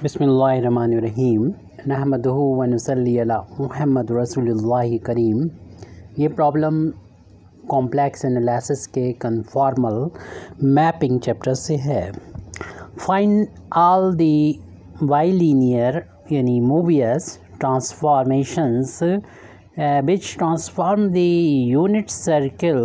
बिस्मिल्लाहिर्रहमानिर्रहीम नहमदुहु व नुसल्ली अला मुहम्मद रसूलुल्लाहि करीम। ये प्रॉब्लम कॉम्प्लेक्स एनालिसिस के कन्फॉर्मल मैपिंग चैप्टर से है। फाइंड ऑल दी बाइलिनियर यानी Mobius transformations which transform the unit circle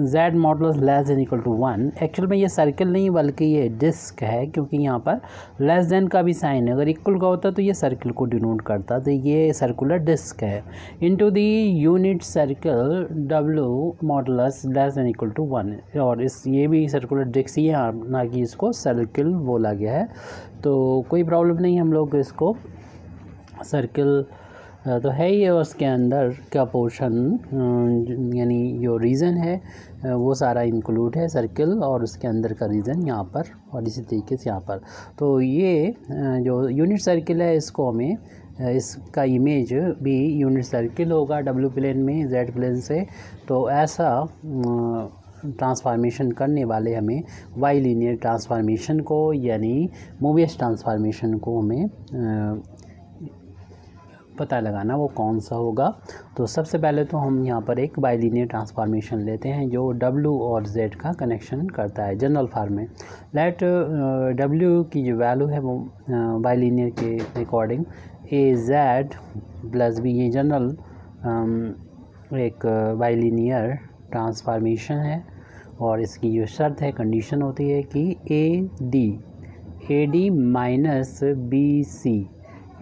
z modulus less than equal to 1। Actual में ये सर्कल नहीं बल्कि ये डिस्क है, क्योंकि यहाँ पर लेस देन का भी साइन है। अगर इक्वल का होता तो ये सर्कल को डिनोट करता, तो ये सर्कुलर डिस्क है। Into the unit circle w modulus less than equal to 1, और इस ये भी सर्कुलर डिस्क ही है, ना कि इसको सर्कल बोला गया है। तो कोई प्रॉब्लम नहीं, हम लोग इसको सर्कल तो है ही, उसके अंदर का पोर्शन यानी जो रीज़न है वो सारा इंक्लूड है सर्कल, और उसके अंदर का रीज़न यहाँ पर, और इसी तरीके से यहाँ पर। तो ये जो यूनिट सर्कल है इसको हमें इसका इमेज भी यूनिट सर्कल होगा w प्लेन में z प्लेन से। तो ऐसा ट्रांसफॉर्मेशन करने वाले हमें वाई लीनियर ट्रांसफॉर्मेशन को यानी मोबियस ट्रांसफॉर्मेशन को हमें पता लगाना वो कौन सा होगा। तो सबसे पहले तो हम यहाँ पर एक बाइलिनियर ट्रांसफॉर्मेशन लेते हैं जो w और z का कनेक्शन करता है जनरल फॉर्म में। लेट w की जो वैल्यू है वो बाइलिनियर के अकॉर्डिंग az प्लस b, ये जनरल एक बाइलिनियर ट्रांसफॉर्मेशन है, और इसकी जो शर्त है, कंडीशन होती है कि ad माइनस bc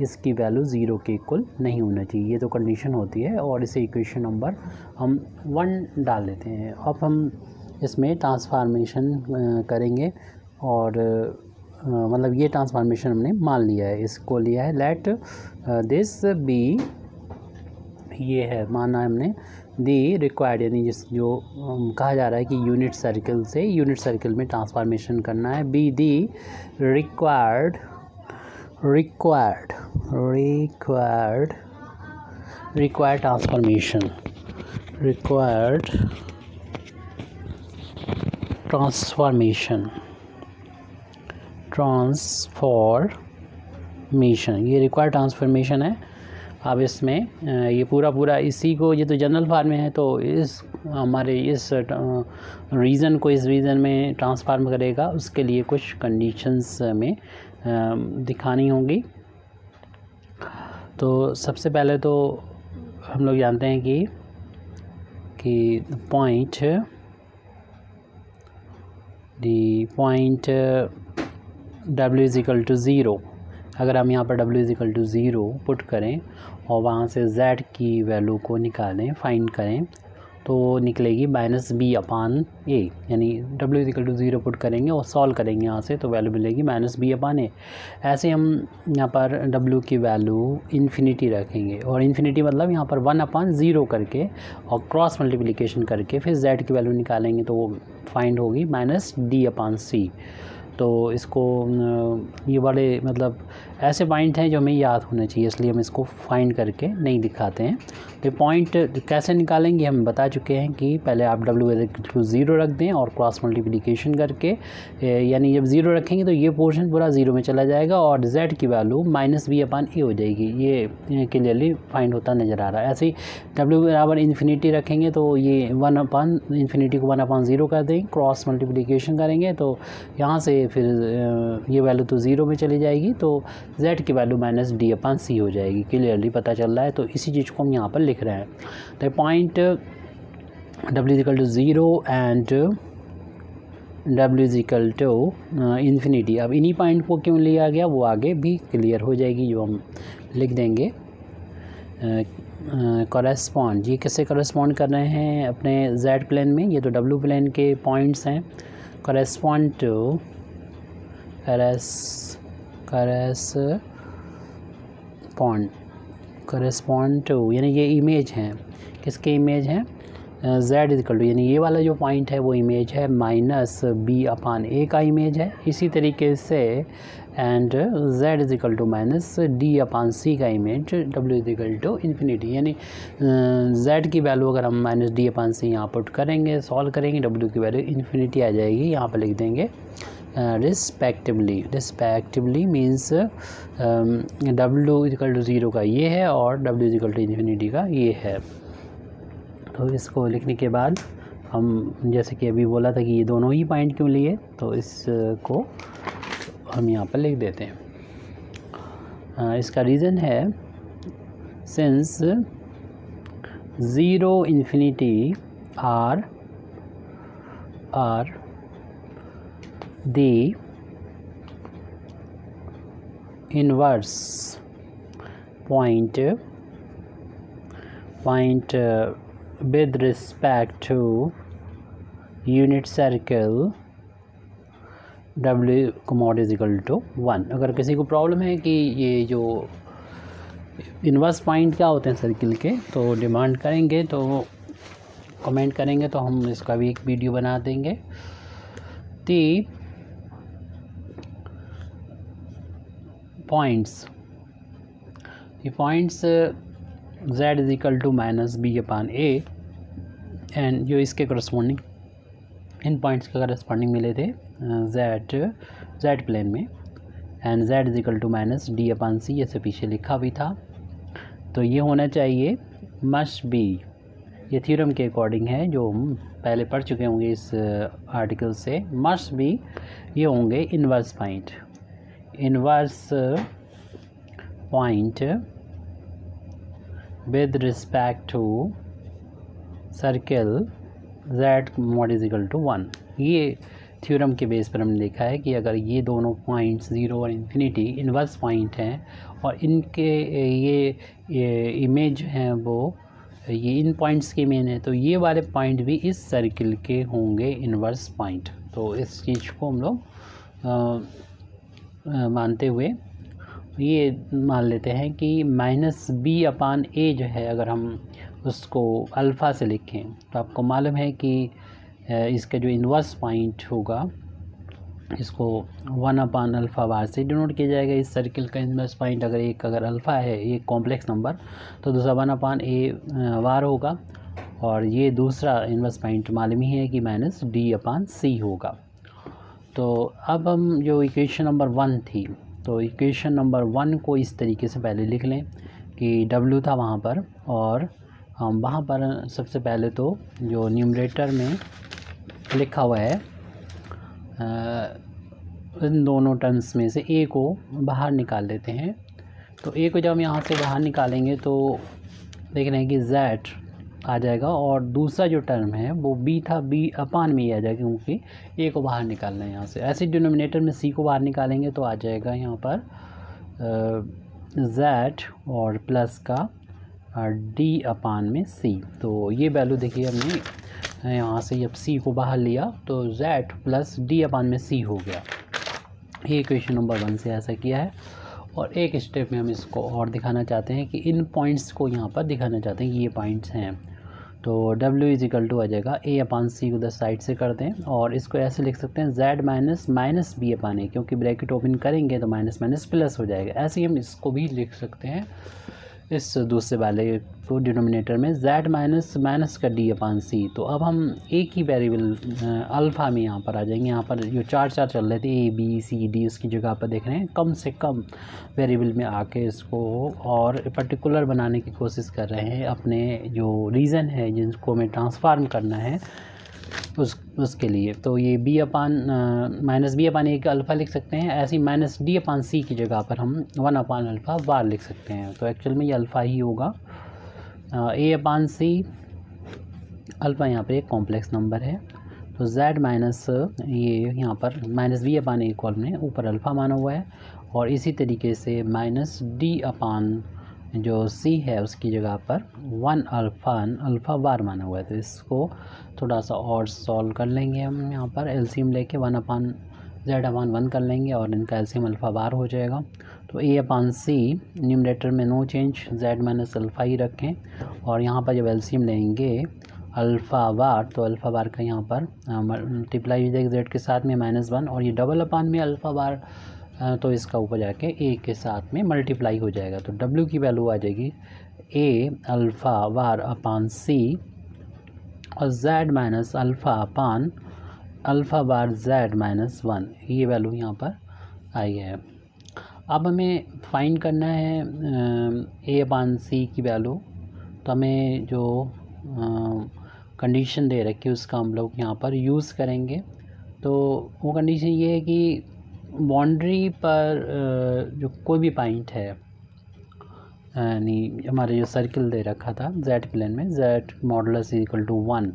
इसकी वैल्यू 0 के इक्वल नहीं होना चाहिए, ये तो कंडीशन होती है। और इसे इक्वेशन नंबर हम 1 डाल देते हैं। अब हम इसमें ट्रांसफॉर्मेशन करेंगे, और मतलब ये ट्रांसफॉर्मेशन हमने मान लिया है, इसको लिया है। लेट दिस बी, ये है माना है हमने, दी रिक्वायर्ड यानी जिस जो कहा जा रहा है कि यूनिट सर्कल से यूनिट सर्कल में ट्रांसफॉर्मेशन करना है। बी दी रिक्वायर्ड ट्रांसफॉर्मेशन, ये रिक्वायर्ड ट्रांसफॉर्मेशन है। अब इसमें ये पूरा इसी को, ये तो जनरल फॉर्म में है, तो इस हमारे इस रीज़न को इस रीज़न में ट्रांसफॉर्म करेगा, उसके लिए कुछ कंडीशंस में दिखानी होगी। तो सबसे पहले तो हम लोग जानते हैं कि point w is equal to 0, अगर हम यहाँ पर w is equal to 0 put करें और वहाँ से z की वैल्यू को निकालें, फाइंड करें, तो निकलेगी माइनस b अपान a, यानी w is equal to 0 put करेंगे और सॉल्व करेंगे यहाँ से, तो वैल्यू मिलेगी माइनस b अपान a। ऐसे हम यहाँ पर w की वैल्यू इन्फिनिटी रखेंगे, और इन्फिनिटी मतलब यहाँ पर 1 अपान 0 करके और क्रॉस मल्टीप्लिकेशन करके फिर z की वैल्यू निकालेंगे, तो वो फाइंड होगी माइनस d अपान c। तो इसको ये वाले मतलब ऐसे पॉइंट हैं जो हमें याद होना चाहिए, इसलिए हम इसको फाइंड करके नहीं दिखाते हैं। तो पॉइंट कैसे निकालेंगे हम बता चुके हैं कि पहले आप w इक्वल टू 0 रख दें और क्रॉस मल्टीप्लिकेशन करके, यानी जब 0 रखेंगे तो ये पोर्शन पूरा 0 में चला जाएगा और z की value minus b upon a हो जाएगी। ये क्लियरली फाइंड होता नज़र आ रहा है। ऐसे ही w बराबर इन्फिनिटी रखेंगे तो ये 1 अपान इन्फिनिटी को 1 अपान 0 कर देंगे, क्रॉस मल्टीप्लिकेशन करेंगे तो यहाँ से फिर ये वैल्यू तो 0 में चली जाएगी, तो z की value minus d upon c हो जाएगी। क्लियरली पता चल रहा है, तो इसी चीज़ को हम यहाँ पर लिख रहे हैं। तो point w is equal to 0 and w is equal to infinity. अब इन्हीं पॉइंट को क्यों लिया गया वो आगे भी क्लियर हो जाएगी, जो हम लिख देंगे। कॉरेस्पॉन्ड, ये किससे कॉरेस्पॉन्ड कर रहे हैं अपने z प्लेन में, ये तो w प्लेन के पॉइंट्स हैं। कॉरेस्पॉन्ड टू यानी ये इमेज हैं, किसके इमेज हैं, z इक्वल टू यानी ये वाला जो पॉइंट है वो इमेज है माइनस b अपान a का इमेज है। इसी तरीके से and z is equal to minus d upon c का image w is equal to infinity, यानी z की वैल्यू अगर हम माइनस d अपान c यहाँ पुट करेंगे, सॉल्व करेंगे, w की वैल्यू इन्फिनिटी आ जाएगी। यहाँ पर लिख देंगे रिस्पेक्टिवली मीन्स W=0 का ये है और W=∞ का ये है। तो इसको लिखने के बाद हम जैसे कि अभी बोला था कि ये दोनों ही पॉइंट क्यों लिए, तो इसको हम यहाँ पर लिख देते हैं। इसका रीज़न है since 0 ∞ are the inverse point with respect to unit circle W=1। अगर किसी को प्रॉब्लम है कि ये जो इन्वर्स पॉइंट क्या होते हैं सर्किल के, तो डिमांड करेंगे, तो कमेंट करेंगे, तो हम इसका भी एक वीडियो बना देंगे। दी पॉइंट्स Z=-B/A एंड जो इसके करस्पॉन्डिंग इन पॉइंट्स के करस्पॉन्डिंग मिले थे Z प्लेन में, एंड Z=-D/C, जैसे पीछे लिखा भी था। तो ये होना चाहिए मस्ट बी, ये थ्योरम के अकॉर्डिंग है जो हम पहले पढ़ चुके होंगे इस आर्टिकल से। मस्ट बी ये होंगे inverse point with respect to circle Z=1। ये थ्योरम के बेस पर हमने देखा है कि अगर ये दोनों पॉइंट्स 0 और ∞ इन्वर्स पॉइंट हैं और इनके ये इमेज हैं वो ये इन पॉइंट्स के मेन है, तो ये वाले पॉइंट भी इस सर्किल के होंगे इन्वर्स पॉइंट। तो इस चीज़ को हम लोग मानते हुए ये मान लेते हैं कि -B/A जो है, अगर हम उसको अल्फ़ा से लिखें, तो आपको मालूम है कि इसका जो इन्वर्स पॉइंट होगा इसको 1/α से डिनोट किया जाएगा। इस सर्किल का इन्वर्स पॉइंट अगर अल्फ़ा है, एक कॉम्प्लेक्स नंबर, तो दूसरा 1/A होगा, और ये दूसरा इन्वर्स पॉइंट मालूम ही है कि -D/C होगा। तो अब हम जो इक्वेशन नंबर 1 थी, तो इक्वेशन नंबर 1 को इस तरीके से पहले लिख लें कि W था वहाँ पर, और हम वहाँ पर सबसे पहले तो जो न्यूमरेटर में लिखा हुआ है इन दोनों टर्म्स में से A को बाहर निकाल लेते हैं। तो A को जब हम यहाँ से बाहर निकालेंगे तो देख रहे हैं कि Z आ जाएगा, और दूसरा जो टर्म है वो B था, B/में ही आ जाएगा क्योंकि A को बाहर निकालना है यहाँ से। ऐसे डिनोमिनेटर में C को बाहर निकालेंगे तो आ जाएगा यहाँ पर Z और प्लस का D/C। तो ये वैल्यू देखिए हमने यहाँ से जब C को बाहर लिया तो Z + D/C हो गया। ये इक्वेशन नंबर 1 से ऐसा किया है। और एक स्टेप में हम इसको और दिखाना चाहते हैं कि इन पॉइंट्स को यहाँ पर दिखाना चाहते हैं कि ये पॉइंट्स हैं। तो W आ जाएगा A/C को 10 साइड से कर दें, और इसको ऐसे लिख सकते हैं Z - B/A, क्योंकि ब्रैकेट ओपन करेंगे तो माइनस माइनस प्लस हो जाएगा। ऐसे ही हम इसको भी लिख सकते हैं, इस दूसरे वाले को डिनोमिनेटर में Z - का D/C। तो अब हम एक ही वेरिएबल अल्फ़ा में यहाँ पर आ जाएंगे। यहाँ पर जो चार चल रहे थे A B C D, उसकी जगह पर देख रहे हैं कम से कम वेरिएबल में आके इसको और पर्टिकुलर बनाने की कोशिश कर रहे हैं। अपने जो रीज़न है जिनको हमें ट्रांसफार्म करना है उसके लिए। तो ये -B/A का अल्फ़ा लिख सकते हैं। ऐसे ही -D/C की जगह पर हम 1/α लिख सकते हैं। तो एक्चुअल में ये अल्फ़ा ही होगा। A/C अल्फ़ा यहाँ पे एक कॉम्प्लेक्स नंबर है, तो Z माइनस ये यहाँ पर -B/A कॉल में ऊपर अल्फ़ा माना हुआ है, और इसी तरीके से -D/ जो C है उसकी जगह पर 1α माना हुआ है। तो इसको थोड़ा सा और सॉल्व कर लेंगे हम, यहाँ पर एलसीएम लेके 1/Z/1 कर लेंगे, और इनका एलसीएम अल्फ़ा हो जाएगा। तो A/C न्यूमरेटर में नो चेंज, Z - ही रखें, और यहाँ पर जब एलसीएम लेंगे अल्फ़ा तो अल्फ़ा का यहाँ पर मल्टीप्लाई हो जाएगा Z के साथ में -1, और ये डबल/में अल्फ़ा तो इसका ऊपर जाके A के साथ में मल्टीप्लाई हो जाएगा। तो W की वैल्यू आ जाएगी A∝C और Z - अल्फ़ा बार z माइनस 1, ये वैल्यू यहाँ पर आई है। अब हमें फाइंड करना है a/c की वैल्यू। तो हमें जो कंडीशन दे रखी है उसका हम लोग यहाँ पर यूज़ करेंगे। तो वो कंडीशन ये है कि बाउंड्री पर जो कोई भी पॉइंट है, यानी हमारे जो सर्किल दे रखा था z प्लेन में, z मॉडुलस इक्वल टू 1,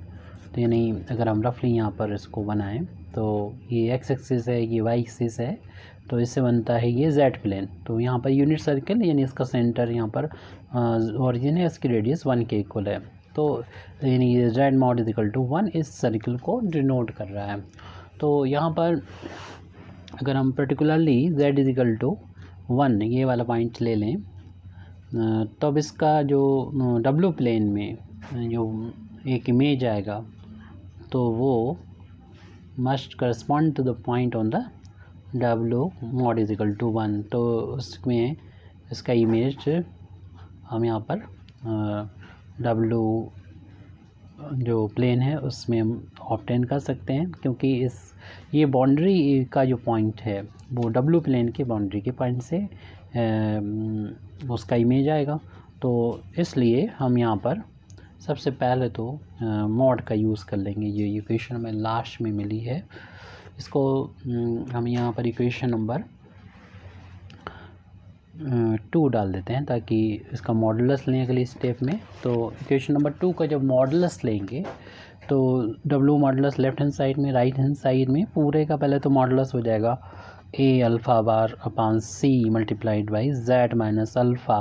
तो यानी अगर हम रफली यहाँ पर इसको बनाएं तो ये x एक्सिस है, ये y एक्सिस है, तो इससे बनता है ये z प्लेन। तो यहाँ पर यूनिट सर्किल यानी इसका सेंटर यहाँ पर ओरिजिन है, इसकी रेडियस 1 के इक्वल है। तो यानी ये z mod is equal to 1 इस सर्किल को डिनोट कर रहा है। तो यहाँ पर अगर हम particularly z is equal to 1 ये वाला पॉइंट ले लें, तब इसका जो w प्लेन में जो एक इमेज आएगा तो वो must correspond to the point on the w mod is equal to 1। तो उसमें इसका इमेज हम यहाँ पर w जो प्लेन है उसमें हम ऑब्टेन कर सकते हैं, क्योंकि ये बाउंड्री का जो पॉइंट है वो w प्लेन के बाउंड्री के पॉइंट से उसका इमेज आएगा। तो इसलिए हम यहाँ पर सबसे पहले तो मॉड का यूज़ कर लेंगे। ये इक्वेशन हमें लास्ट में मिली है, इसको हम यहाँ पर इक्वेशन नंबर 2 डाल देते हैं ताकि इसका मॉडुलस लें अगले स्टेप में। तो इक्वेशन नंबर 2 का जब मॉडुलस लेंगे तो w modulus left hand side में, राइट हैंड साइड में पूरे का पहले तो मॉडुलस हो जाएगा a alpha bar upon c multiplied by z minus alpha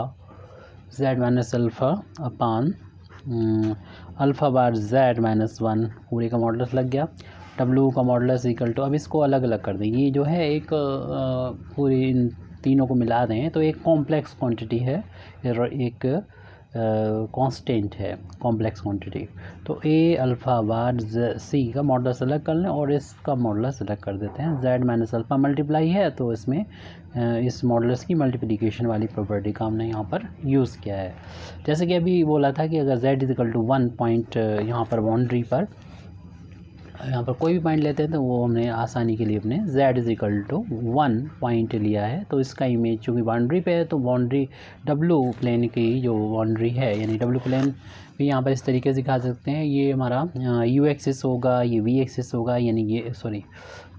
upon alpha bar z minus 1, पूरे का मॉडुलस लग गया। w का मॉडुलस इक्वल टू, अब इसको अलग अलग कर दें, ये जो है एक पूरी इन तीनों को मिला दें तो एक कॉम्प्लेक्स क्वांटिटी है, एक कांस्टेंट है कॉम्प्लेक्स क्वांटिटी। तो a अल्फ़ा बार c का मॉडुलस अलग कर लें और इसका मॉडुलस अलग कर देते हैं। z माइनस अल्फ़ा मल्टीप्लाई है तो इसमें इस मॉडुलस की मल्टीप्लिकेशन वाली प्रॉपर्टी का हमने यहाँ पर यूज़ किया है। जैसे कि अभी बोला था कि अगर z is equal to 1 point यहाँ पर बाउंड्री पर, यहाँ पर कोई भी पॉइंट लेते हैं तो वो हमने आसानी के लिए अपने z is equal to 1 point लिया है। तो इसका इमेज चूँकि बाउंड्री पे है तो बाउंड्री w प्लेन की जो बाउंड्री है, यानी w प्लेन भी यहाँ पर इस तरीके से दिखा सकते हैं। ये हमारा u एक्सिस होगा, ये v एक्सिस होगा, यानी ये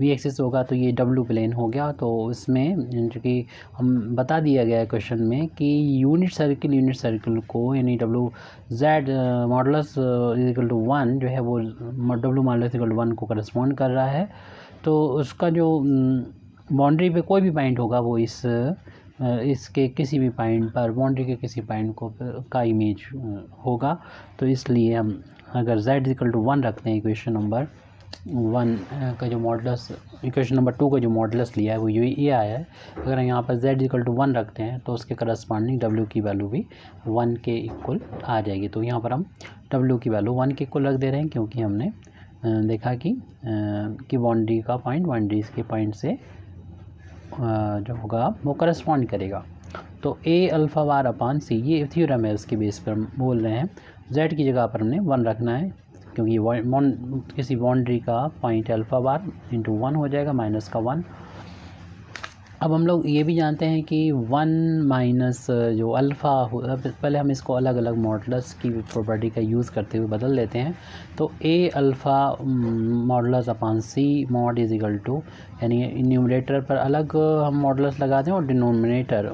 v एक्सिस होगा, तो ये w प्लेन हो गया। तो इसमें चूँकि हम बता दिया गया है क्वेश्चन में कि यूनिट सर्किल को यानी w z modulus equal to 1 जो है वो w मॉडुलस इक्वल टू 1 को करस्पॉन्ड कर रहा है। तो उसका जो बाउंड्री पे कोई भी पॉइंट होगा वो इसके किसी भी पॉइंट पर, बाउंड्री के किसी पॉइंट का इमेज होगा। तो इसलिए हम अगर z इक्वल टू 1 रखते हैं इक्वेशन नंबर 1 का जो मॉडुलस, इक्वेशन नंबर 2 का जो मॉडुलस लिया है वो ये आया है। अगर हम यहाँ पर z इक्वल टू 1 रखते हैं तो उसके करस्पॉन्डिंग w की वैल्यू भी 1 के इक्वल आ जाएगी। तो यहाँ पर हम w की वैल्यू 1 के इक्वल रख दे रहे हैं, क्योंकि हमने देखा कि बाउंड्री का पॉइंट बाउंड्री के पॉइंट से जो होगा वो करस्पॉन्ड करेगा। तो a alpha bar upon c ये थ्योरम है, उसके बेस पर बोल रहे हैं। z की जगह पर हमने 1 रखना है, क्योंकि ये किसी बाउंड्री का पॉइंट अल्फ़ा बार इंटू 1 हो जाएगा माइनस का 1। अब हम लोग ये भी जानते हैं कि 1 माइनस जो अल्फ़ा हो, पहले हम इसको अलग अलग मॉडुलस की प्रॉपर्टी का यूज़ करते हुए बदल लेते हैं। तो a alpha modulus upon c mod is equal to, यानी न्यूमरेटर पर अलग हम मॉडुलस लगाते हैं और denominator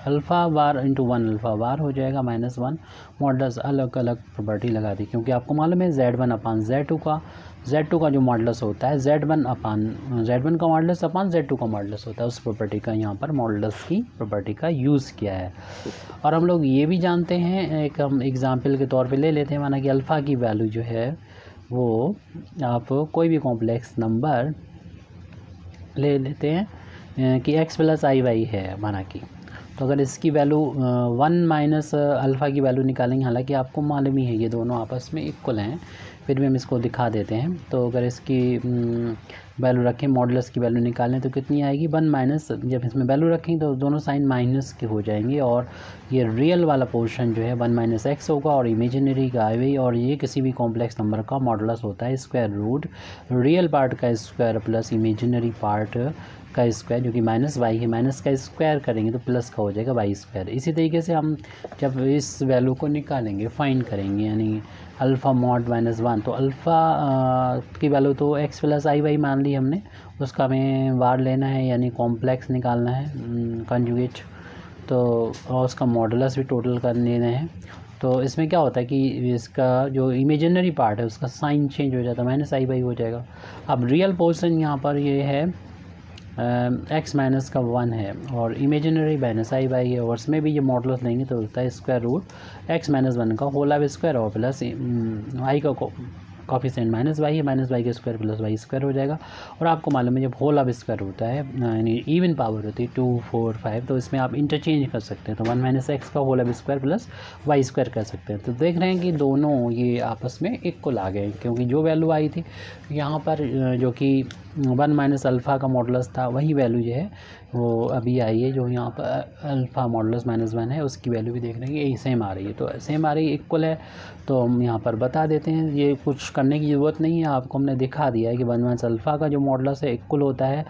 alpha bar into 1 alpha bar हो जाएगा माइनस 1, मॉडुलस अलग अलग प्रॉपर्टी लगा दी। क्योंकि आपको मालूम है z1 अपान z2 का जो मॉडुलस होता है z1 का मॉडुलस अपान z2 का मॉडुलस होता है, उस प्रॉपर्टी का यहाँ पर मॉडुलस की प्रॉपर्टी का यूज़ किया है। और हम लोग ये भी जानते हैं, एक हम एग्जांपल के तौर पे ले लेते हैं, माना कि अल्फ़ा की वैल्यू जो है वो आप कोई भी कॉम्प्लेक्स नंबर ले लेते हैं कि x प्लस आई वाई है माना कि, तो अगर इसकी वैल्यू 1 माइनस अल्फ़ा की वैल्यू निकालेंगे, हालांकि आपको मालूम ही है ये दोनों आपस में इक्वल हैं, फिर भी हम इसको दिखा देते हैं। तो अगर इसकी वैल्यू रखें, मॉडुलस की वैल्यू निकालें तो कितनी आएगी 1 माइनस, जब इसमें वैल्यू रखेंगे तो दोनों साइन माइनस के हो जाएंगे और ये रियल वाला पोर्शन जो है 1 माइनस एक्स होगा और इमेजिनरी गायब है। और ये किसी भी कॉम्प्लेक्स नंबर का मॉडुलस होता है स्क्वायर रूट रियल पार्ट का स्क्वायर प्लस इमेजिनरी पार्ट का स्क्वायर, जो कि माइनस वाई है, माइनस का स्क्वायर करेंगे तो प्लस का हो जाएगा वाई स्क्वायर। इसी तरीके से हम जब इस वैल्यू को निकालेंगे, फाइंड करेंगे, यानी अल्फ़ा मॉड -1, तो अल्फ़ा की वैल्यू तो एक्स प्लस आई वाई मान ली हमने, उसका हमें वार लेना है यानी कॉम्प्लेक्स निकालना है कंजुगेट, तो और उसका मॉडुलस भी टोटल कर लेना है। तो इसमें क्या होता है कि इसका जो इमेजिनरी पार्ट है उसका साइन चेंज हो जाता है, माइनस आई वाई हो जाएगा। अब रियल पोर्शन यहाँ पर ये है एक्स माइनस का 1 है और इमेजिनरी माइनस आई वाई है, और उसमें भी ये मॉडुलस लेंगे तो होता है स्क्वायर रूट एक्स माइनस 1 का होल अब स्क्वायर और प्लस आई का कॉफिशिएंट माइनस वाई है, माइनस वाई का स्क्वायर प्लस वाई स्क्वायर हो जाएगा। और आपको मालूम है जब होल अब स्क्वायर होता है यानी इवन पावर होती है 2 4 5, तो इसमें आप इंटरचेंज कर सकते हैं, तो 1 माइनस एक्स का होल अब स्क्वायर प्लस वाई स्क्वायर कर सकते हैं। तो देख रहे हैं कि दोनों ये आपस में इक्वल आ गए, क्योंकि जो वैल्यू आई थी यहाँ पर जो कि 1 माइनस अल्फ़ा का मॉडुलस था, वही वैल्यू जो है वो अभी आई है, जो यहाँ पर अल्फ़ा मॉडुलस -1 है उसकी वैल्यू भी देख रहे हैं कि यही सेम आ रही है, तो सेम आ रही है, इक्वल है। तो हम यहाँ पर बता देते हैं, ये कुछ करने की ज़रूरत नहीं है, आपको हमने दिखा दिया है कि 1 माइनस अल्फ़ा का जो मॉडुलस है इक्वल होता है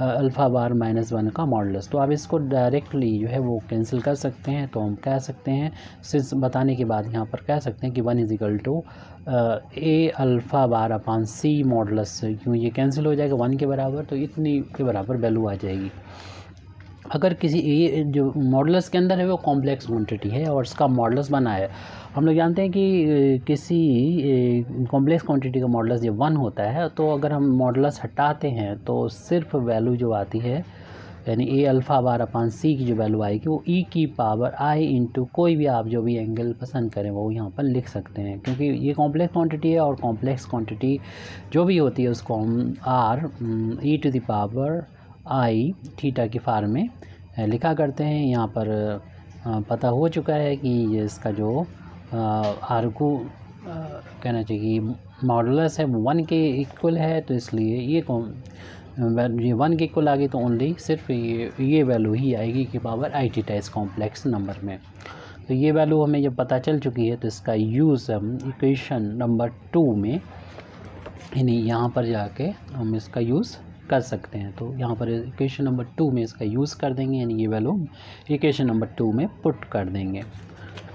अल्फ़ा बार -1 का मॉडुलस। तो आप इसको डायरेक्टली जो है वो कैंसिल कर सकते हैं। तो हम कह सकते हैं सिंस बताने के बाद यहाँ पर कह सकते हैं कि 1 = ए अल्फ़ा बार अपॉन सी मॉडुलस, क्यों ये कैंसिल हो जाएगा 1 के बराबर, तो इतनी के बराबर वैल्यू आ जाएगी। अगर किसी ये जो मॉडुलस के अंदर है वो कॉम्प्लेक्स क्वांटिटी है और इसका मॉडुलस 1 है, हम लोग जानते हैं कि किसी कॉम्प्लेक्स क्वांटिटी का मॉडुलस जब 1 होता है, तो अगर हम मॉडुलस हटाते हैं तो सिर्फ वैल्यू जो आती है यानी ए अल्फ़ा बार अपॉन सी की जो वैल्यू आएगी वो ई की पावर आई इंटू कोई भी आप जो भी एंगल पसंद करें वो यहाँ पर लिख सकते हैं, क्योंकि ये कॉम्प्लेक्स क्वांटिटी है और कॉम्प्लेक्स क्वांटिटी जो भी होती है उसको हम r e to the power i theta की फॉर्म में लिखा करते हैं। यहाँ पर पता हो चुका है कि ये इसका जो आर को कहना चाहिए मॉडुलस है वो 1 के इक्वल है, तो इसलिए ये 1 के इक्वल आ गई, तो ओनली सिर्फ ये वैल्यू ही आएगी कि पावर आई थीटा इस कॉम्प्लेक्स नंबर में। तो ये वैल्यू हमें जब पता चल चुकी है तो इसका यूज़ हम इक्वेशन नंबर 2 में यानी यहाँ पर जाके हम इसका यूज़ कर सकते हैं। तो यहाँ पर इक्वेशन नंबर 2 में इसका यूज़ कर देंगे, यानी ये वैल्यू इक्वेशन नंबर 2 में पुट कर देंगे।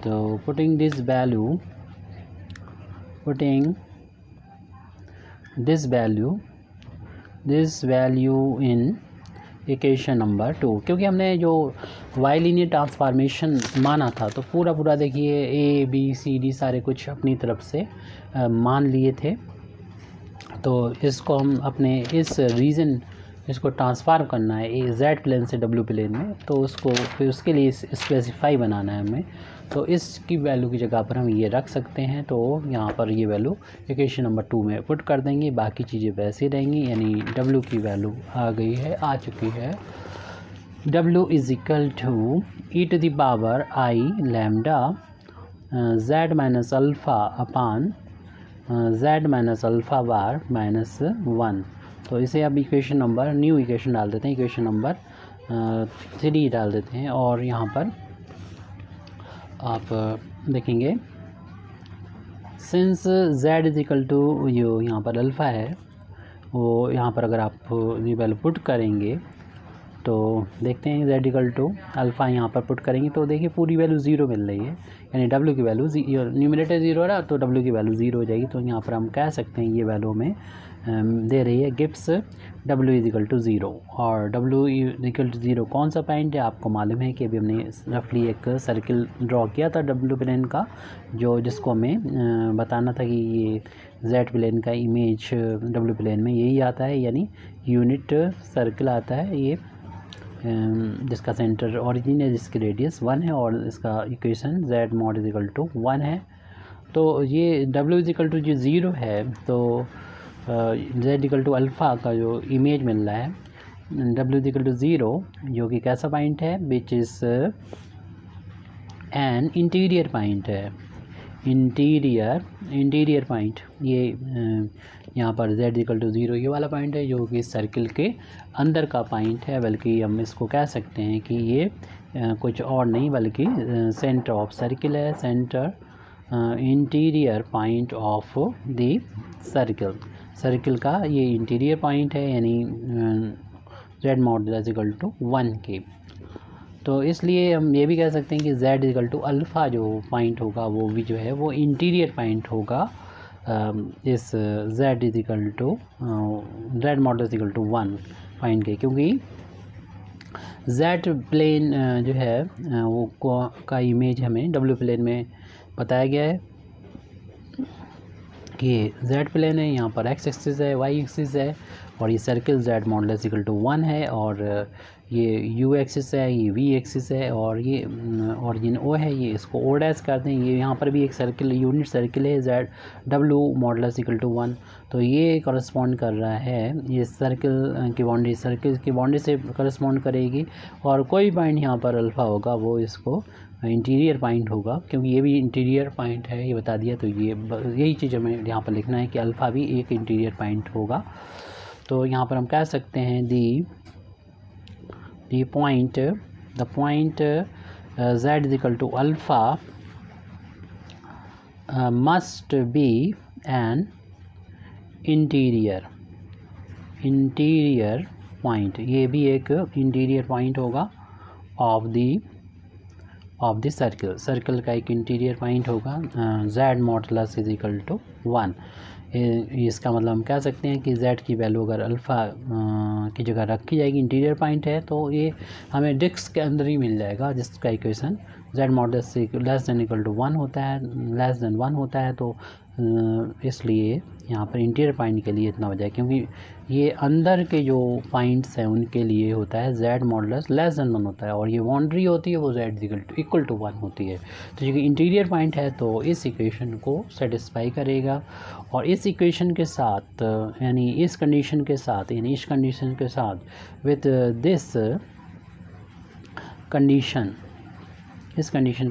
तो putting this value in equation number 2, क्योंकि हमने जो वाई लीनियर ट्रांसफॉर्मेशन माना था तो पूरा देखिए ए बी सी डी सारे कुछ अपनी तरफ से मान लिए थे। तो इसको हम अपने इस रीजन इसको ट्रांसफार्म करना है ए जेड प्लेन से डब्ल्यू प्लेन में, तो उसको फिर उसके लिए स्पेसिफाई बनाना है हमें। तो इसकी वैल्यू की जगह पर हम ये रख सकते हैं, तो यहाँ पर ये वैल्यू इक्वेशन नंबर 2 में पुट कर देंगे, बाकी चीज़ें वैसे रहेंगी, यानी डब्ल्यू की वैल्यू आ चुकी है। W = e to the power i lambda z minus alpha upon z minus alpha bar -1। तो इसे अब इक्वेशन नंबर न्यू इक्वेशन डाल देते हैं, इक्वेशन नंबर 3 डाल देते हैं। और यहाँ पर आप देखेंगे सिंस z = यहाँ पर अल्फ़ा है, वो यहाँ पर अगर आप ये वैल्यू पुट करेंगे तो देखते हैं z = अल्फ़ा यहाँ पर पुट करेंगे तो देखिए पूरी वैल्यू 0 मिल रही है, यानी w की वैल्यू न्यूमरेटर 0 हो रहा है तो w की वैल्यू 0 हो जाएगी। तो यहाँ पर हम कह सकते हैं ये वैल्यू में दे रही है गिब्स w = 0। और w = 0 कौन सा पॉइंट है आपको मालूम है कि अभी हमने रफली एक सर्किल ड्रॉ किया था w प्लेन का, जिसको हमें बताना था कि ये z प्लेन का इमेज w प्लेन में यही आता है, यानी यूनिट सर्किल आता है ये, जिसका सेंटर ओरिजिन है, जिसकी रेडियस 1 है और इसका इक्वेशन z mod = 1 है। तो ये w = 0 है, तो z = अल्फ़ा का जो इमेज मिल रहा है w = 0 जो कि कैसा पॉइंट है, which is an interior point है, इंटीरियर पॉइंट, ये यहाँ पर z इक्वल टू 0 ये वाला पॉइंट है जो कि सर्किल के अंदर का पॉइंट है, बल्कि हम इसको कह सकते हैं कि ये कुछ और नहीं बल्कि सेंटर ऑफ सर्किल है, centre interior point of the circle का ये इंटीरियर पॉइंट है, यानी z मॉडुलस इक्वल टू 1 के। तो इसलिए हम ये भी कह सकते हैं कि z इक्वल टू अल्फ़ा जो पॉइंट होगा वो भी जो है वो इंटीरियर पॉइंट होगा इस z equal to z modulus equal to 1 point के, क्योंकि z प्लेन जो है वो का इमेज हमें w प्लेन में बताया गया है कि z प्लेन है, यहाँ पर x एक्सिस है, y एक्सिस है, और ये circle z modulus equal to 1 है, और ये u एक्सिस है, ये v एक्सिस है, और ये ऑरिजिन o है, ये इसको o डैश करते हैं। ये यहाँ पर भी एक सर्किल, यूनिट सर्किल है z w modulus equal to 1, तो ये करस्पॉन्ड कर रहा है, ये सर्किल की बाउंड्री से करस्पॉन्ड करेगी, और कोई पॉइंट यहाँ पर अल्फ़ा होगा वो इसको इंटीरियर पॉइंट होगा, क्योंकि ये भी इंटीरियर पॉइंट है, ये बता दिया। तो ये यही चीज़ हमें यहाँ पर लिखना है कि अल्फ़ा भी एक इंटीरियर पॉइंट होगा। तो यहाँ पर हम कह सकते हैं the point z is equal to alpha must be an interior point, ये भी एक इंटीरियर पॉइंट होगा ऑफ द सर्किल का एक इंटीरियर पॉइंट होगा। z modulus is equal to 1, इसका मतलब हम कह सकते हैं कि z की वैल्यू अगर अल्फ़ा की जगह रखी जाएगी, इंटीरियर पॉइंट है, तो ये हमें डिस्क के अंदर ही मिल जाएगा, जिसका इक्वेशन z मॉडुलस से लेस देन इक्वल टू 1 होता है, तो इसलिए यहाँ पर इंटीरियर पॉइंट के लिए इतना हो जाए, क्योंकि ये अंदर के जो पॉइंट्स हैं उनके लिए होता है z मॉडुलस लेस देन 1 होता है, और ये बाउंड्री होती है वो z इक्वल टू 1 होती है। तो जो कि इंटीरियर पॉइंट है तो इस इक्वेशन को सेटिस्फाई करेगा, और इस इक्वेशन के साथ यानी इस कंडीशन के साथ विथ दिस कंडीशन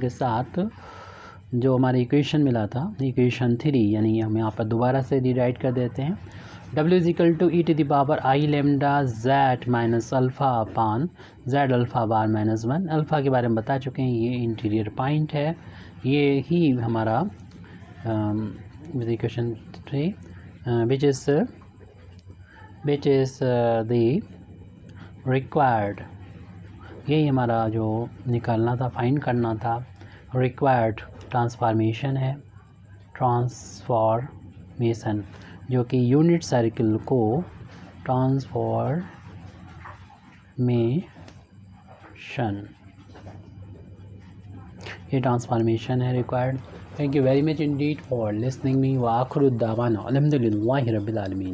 के साथ जो हमारा इक्वेशन मिला था, इक्वेशन 3, यानी हम यहाँ पर दोबारा से रिराइट कर देते हैं। w is equal to e to the power i lambda z minus alpha upon z alpha bar minus 1। Alpha के बारे में बता चुके हैं, ये इंटीरियर पॉइंट है, ये ही हमारा equation 3 which is the required, यही हमारा जो निकालना था, फाइंड करना था, रिक्वायर्ड ट्रांसफॉर्मेशन है, जो कि यूनिट सर्किल को ये ट्रांसफॉर्मेशन है required. Thank you very much Indeed for listening me. व आखिर दावाना अल्हम्दुलिल्लाहि रब्बिल आलमीन।